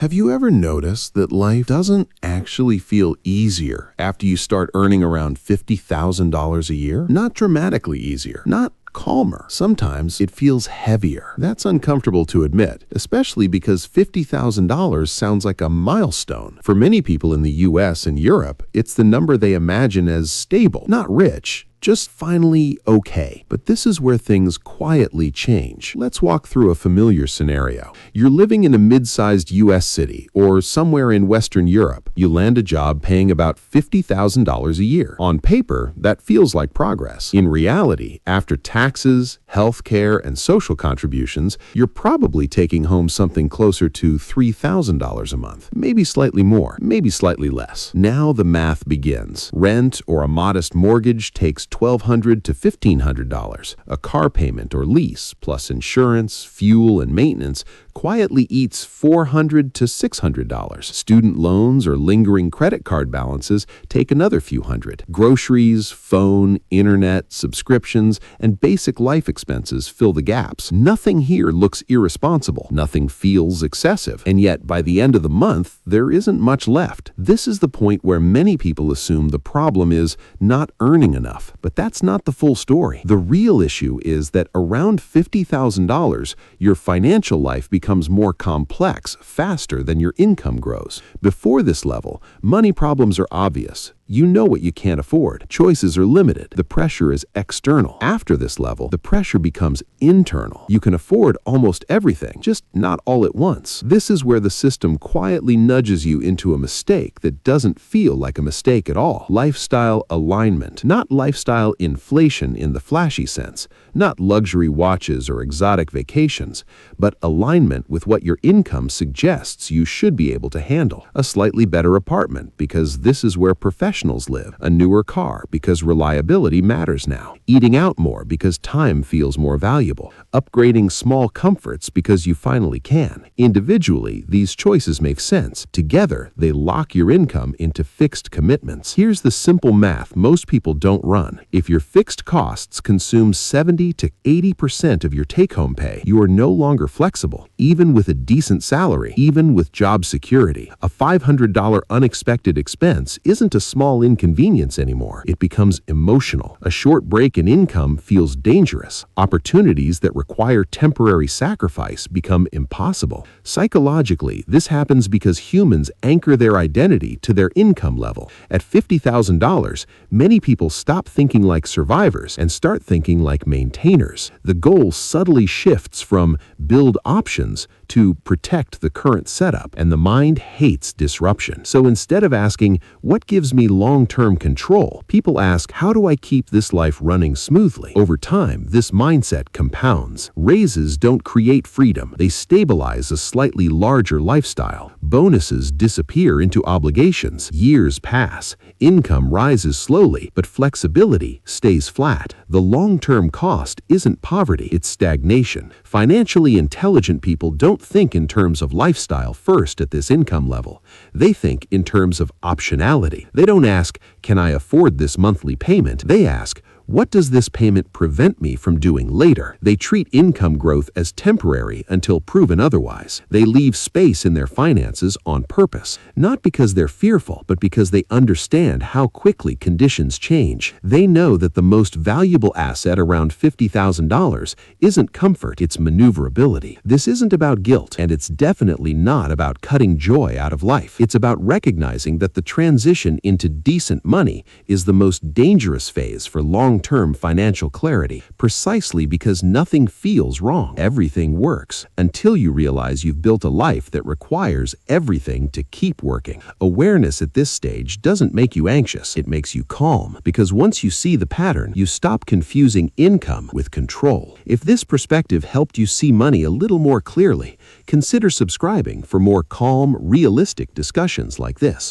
Have you ever noticed that life doesn't actually feel easier after you start earning around $50,000 a year? Not dramatically easier, not calmer. Sometimes it feels heavier. That's uncomfortable to admit, especially because $50,000 sounds like a milestone. For many people in the US and Europe, it's the number they imagine as stable, not rich, just finally okay. But this is where things quietly change. Let's walk through a familiar scenario. You're living in a mid-sized US city or somewhere in Western Europe. You land a job paying about $50,000 a year. On paper, that feels like progress. In reality, after taxes, healthcare, and social contributions, you're probably taking home something closer to $3,000 a month. Maybe slightly more, maybe slightly less. Now the math begins. Rent or a modest mortgage takes $1,200 to $1,500. A car payment or lease, plus insurance, fuel, and maintenance, quietly eats $400 to $600. Student loans or lingering credit card balances take another few hundred. Groceries, phone, internet, subscriptions, and basic life expenses fill the gaps. Nothing here looks irresponsible. Nothing feels excessive. And yet, by the end of the month, there isn't much left. This is the point where many people assume the problem is not earning enough. But that's not the full story. The real issue is that around $50,000, your financial life becomes more complex faster than your income grows. Before this level, money problems are obvious. You know what you can't afford. Choices are limited. The pressure is external. After this level, the pressure becomes internal. You can afford almost everything, just not all at once. This is where the system quietly nudges you into a mistake that doesn't feel like a mistake at all. Lifestyle alignment, not lifestyle inflation in the flashy sense, not luxury watches or exotic vacations, but alignment with what your income suggests you should be able to handle. A slightly better apartment, because this is where professionals live. A newer car, because reliability matters now. Eating out more, because time feels more valuable. Upgrading small comforts, because you finally can. Individually, these choices make sense. Together, they lock your income into fixed commitments. Here's the simple math most people don't run. If your fixed costs consume 70 to 80% of your take-home pay, you are no longer flexible. Even with a decent salary, even with job security, a $500 unexpected expense isn't a small inconvenience anymore. It becomes emotional. A short break in income feels dangerous. Opportunities that require temporary sacrifice become impossible. Psychologically, this happens because humans anchor their identity to their income level. At $50,000, many people stop thinking like survivors and start thinking like maintainers. The goal subtly shifts from build options to protect the current setup, and the mind hates disruption. So instead of asking, what gives me long-term control, people ask, how do I keep this life running smoothly? Over time, this mindset compounds. Raises don't create freedom. They stabilize a slightly larger lifestyle. Bonuses disappear into obligations. Years pass. Income rises slowly, but flexibility stays flat. The long-term cost isn't poverty, it's stagnation. Financially intelligent people don't think in terms of lifestyle first at this income level. They think in terms of optionality. They don't ask, can I afford this monthly payment? They ask, what does this payment prevent me from doing later? They treat income growth as temporary until proven otherwise. They leave space in their finances on purpose, not because they're fearful, but because they understand how quickly conditions change. They know that the most valuable asset around $50,000 isn't comfort, it's maneuverability. This isn't about guilt, and it's definitely not about cutting joy out of life. It's about recognizing that the transition into decent money is the most dangerous phase for long-term financial clarity, precisely because nothing feels wrong. Everything works until you realize you've built a life that requires everything to keep working. Awareness at this stage doesn't make you anxious, it makes you calm, because once you see the pattern, you stop confusing income with control. If this perspective helped you see money a little more clearly, consider subscribing for more calm, realistic discussions like this.